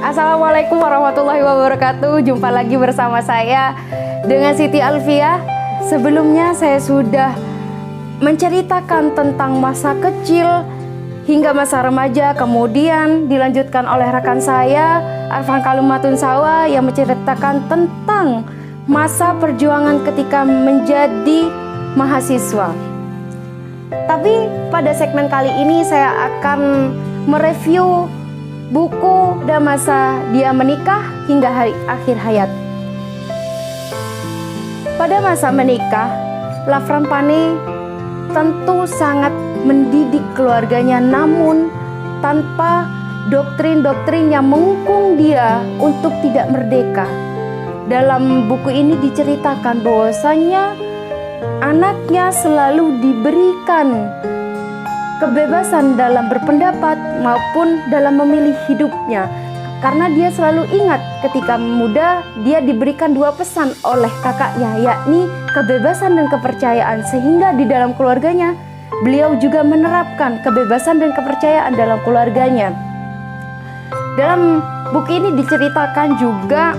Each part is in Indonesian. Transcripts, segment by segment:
Assalamualaikum warahmatullahi wabarakatuh. Jumpa lagi bersama saya dengan Siti Alfiah. Sebelumnya saya sudah menceritakan tentang masa kecil hingga masa remaja, kemudian dilanjutkan oleh rekan saya Arfan Kalumatun Sawa yang menceritakan tentang masa perjuangan ketika menjadi mahasiswa. Tapi pada segmen kali ini saya akan mereview buku dan masa dia menikah hingga akhir hayat. Pada masa menikah, Lafran Pane tentu sangat mendidik keluarganya, namun tanpa doktrin-doktrin yang menghukum dia untuk tidak merdeka. Dalam buku ini diceritakan bahwasanya anaknya selalu diberikan kebebasan dalam berpendapat maupun dalam memilih hidupnya, karena dia selalu ingat ketika muda dia diberikan dua pesan oleh kakaknya, yakni kebebasan dan kepercayaan, sehingga di dalam keluarganya beliau juga menerapkan kebebasan dan kepercayaan dalam keluarganya. Dalam buku ini diceritakan juga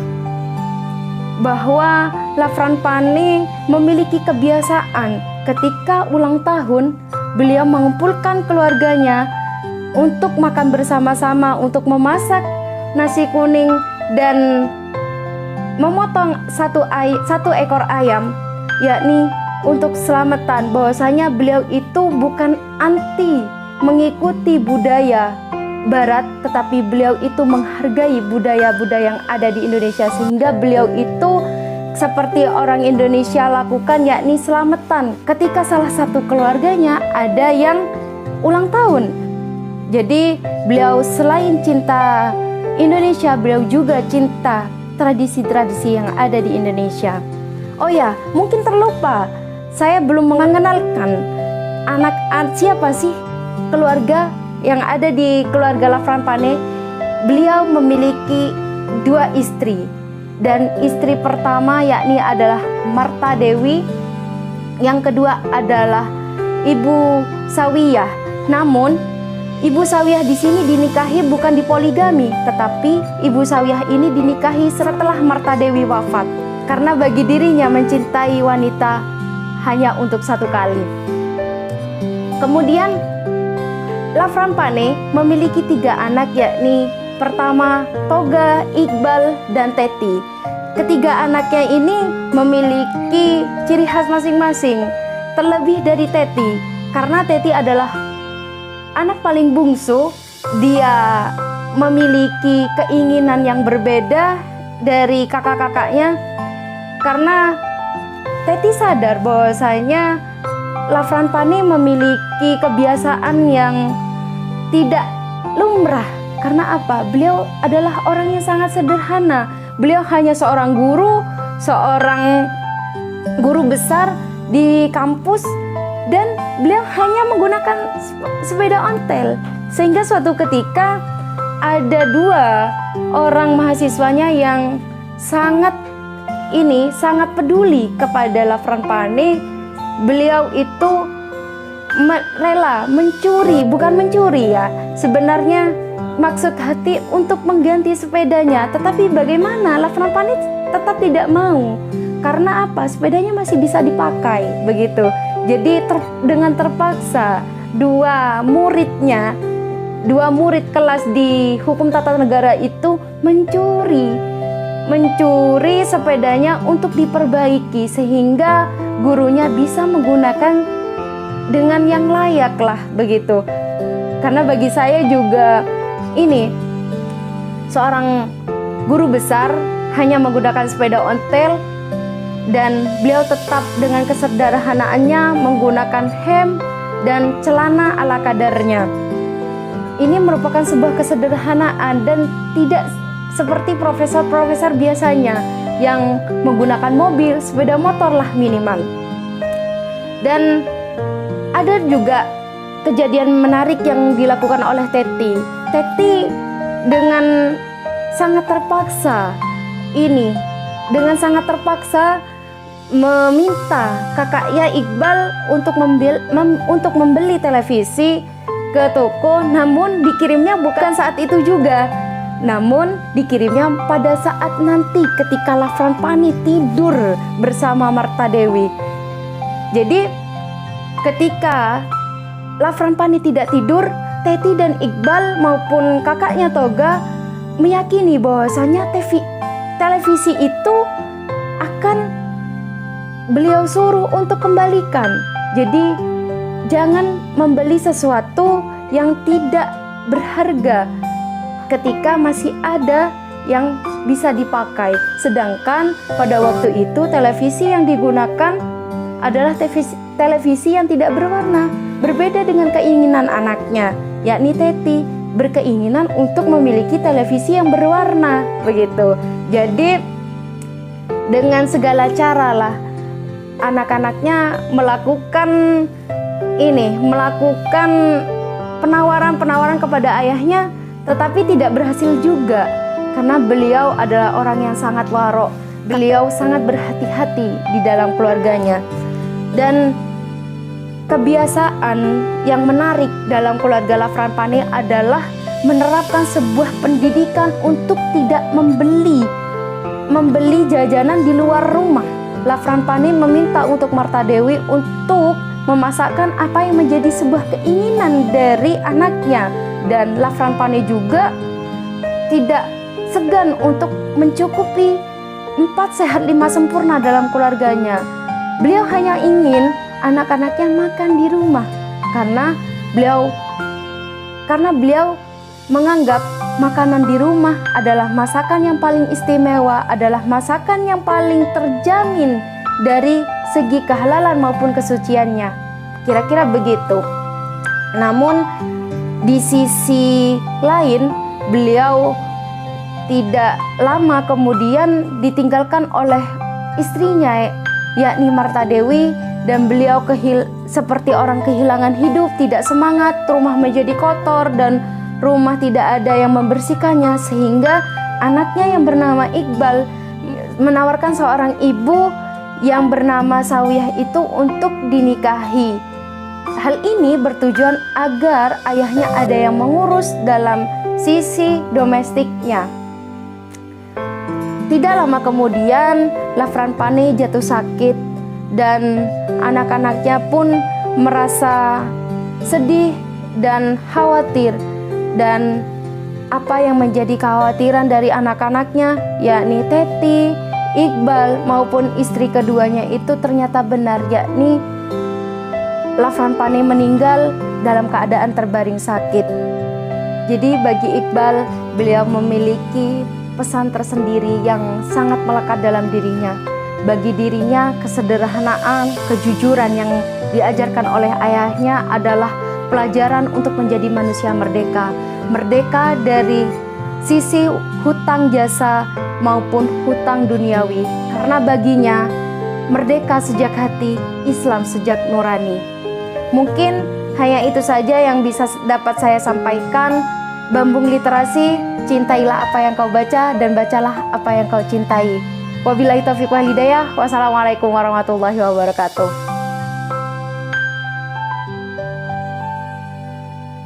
bahwa Lafran Pane memiliki kebiasaan ketika ulang tahun beliau mengumpulkan keluarganya untuk makan bersama-sama, untuk memasak nasi kuning dan memotong satu ekor ayam, yakni untuk selamatan. Bahwasanya beliau itu bukan anti mengikuti budaya Barat, tetapi beliau itu menghargai budaya-budaya yang ada di Indonesia, sehingga beliau itu seperti orang Indonesia lakukan, yakni selamatan ketika salah satu keluarganya ada yang ulang tahun. Jadi beliau selain cinta Indonesia, beliau juga cinta tradisi-tradisi yang ada di Indonesia. Oh ya, mungkin terlupa, saya belum mengenalkan siapa sih keluarga yang ada di keluarga Lafran Pane. Beliau memiliki dua istri, dan istri pertama yakni adalah Marta Dewi, yang kedua adalah Ibu Sawiyah. Namun Ibu Sawiyah di sini dinikahi bukan di poligami, tetapi Ibu Sawiyah ini dinikahi setelah Marta Dewi wafat, karena bagi dirinya mencintai wanita hanya untuk satu kali. Kemudian Lafran Pane memiliki tiga anak, yakni pertama Toga, Iqbal, dan Teti. Ketiga anaknya ini memiliki ciri khas masing-masing, terlebih dari Teti, karena Teti adalah anak paling bungsu. Dia memiliki keinginan yang berbeda dari kakak-kakaknya, karena Teti sadar bahwasanya Lafran Pane memiliki kebiasaan yang tidak lumrah. Karena apa? Beliau adalah orang yang sangat sederhana. Beliau hanya seorang guru besar di kampus, dan beliau hanya menggunakan sepeda ontel. Sehingga suatu ketika ada dua orang mahasiswanya yang sangat peduli kepada Lafran Pane. Beliau itu rela bukan mencuri ya, sebenarnya maksud hati untuk mengganti sepedanya, tetapi bagaimana Lafran Pane tetap tidak mau. Karena apa? Sepedanya masih bisa dipakai begitu. Jadi dengan terpaksa dua murid kelas di hukum tata negara itu mencuri sepedanya untuk diperbaiki, sehingga gurunya bisa menggunakan dengan yang layak lah begitu. Karena bagi saya juga ini seorang guru besar hanya menggunakan sepeda ontel, dan beliau tetap dengan kesederhanaannya menggunakan hem dan celana ala kadarnya. Ini merupakan sebuah kesederhanaan dan tidak seperti profesor-profesor biasanya yang menggunakan mobil, sepeda motor lah minimal. Dan ada juga kejadian menarik yang dilakukan oleh Teti. Teti dengan sangat terpaksa meminta kakaknya Iqbal untuk membeli televisi ke toko, namun dikirimnya bukan saat itu juga, namun dikirimnya pada saat nanti ketika Lafran Pani tidur bersama Marta Dewi. Jadi ketika Lafran Pani tidak tidur, Teti dan Iqbal maupun kakaknya Toga meyakini bahwasanya televisi itu akan beliau suruh untuk kembalikan. Jadi jangan membeli sesuatu yang tidak berharga ketika masih ada yang bisa dipakai. Sedangkan pada waktu itu televisi yang digunakan adalah televisi yang tidak berwarna. Berbeda dengan keinginan anaknya, yakni Teti berkeinginan untuk memiliki televisi yang berwarna, begitu. Jadi dengan segala cara lah anak-anaknya melakukan penawaran kepada ayahnya, tetapi tidak berhasil juga karena beliau adalah orang yang sangat warok. Beliau sangat berhati-hati di dalam keluarganya. Dan kebiasaan yang menarik dalam keluarga Lafran Pani adalah menerapkan sebuah pendidikan untuk tidak membeli jajanan di luar rumah. Lafran Pani meminta untuk Marta Dewi untuk memasakkan apa yang menjadi sebuah keinginan dari anaknya, dan Lafran Pani juga tidak segan untuk mencukupi 4 sehat 5 sempurna dalam keluarganya. Beliau hanya ingin anak-anaknya makan di rumah karena beliau menganggap makanan di rumah adalah masakan yang paling istimewa, adalah masakan yang paling terjamin dari segi kehalalan maupun kesuciannya. Kira-kira begitu. Namun di sisi lain, beliau tidak lama kemudian ditinggalkan oleh istrinya, yakni Marta Dewi, dan beliau seperti orang kehilangan hidup, tidak semangat, rumah menjadi kotor dan rumah tidak ada yang membersihkannya, sehingga anaknya yang bernama Iqbal menawarkan seorang ibu yang bernama Sawiyah itu untuk dinikahi. Hal ini bertujuan agar ayahnya ada yang mengurus dalam sisi domestiknya. Tidak lama kemudian Lafran Pani jatuh sakit dan anak-anaknya pun merasa sedih dan khawatir. Dan apa yang menjadi kekhawatiran dari anak-anaknya, yakni Teti, Iqbal maupun istri keduanya itu ternyata benar, yakni Lafran Pani meninggal dalam keadaan terbaring sakit. Jadi bagi Iqbal, beliau memiliki pesan tersendiri yang sangat melekat dalam dirinya. Bagi dirinya, kesederhanaan, kejujuran yang diajarkan oleh ayahnya adalah pelajaran untuk menjadi manusia merdeka. Merdeka dari sisi hutang jasa maupun hutang duniawi. Karena baginya, merdeka sejak hati, Islam sejak nurani. Mungkin hanya itu saja yang bisa dapat saya sampaikan. Bambung Literasi, cintailah apa yang kau baca dan bacalah apa yang kau cintai. Wabillahi taufiq wal hidayah. Wassalamualaikum warahmatullahi wabarakatuh.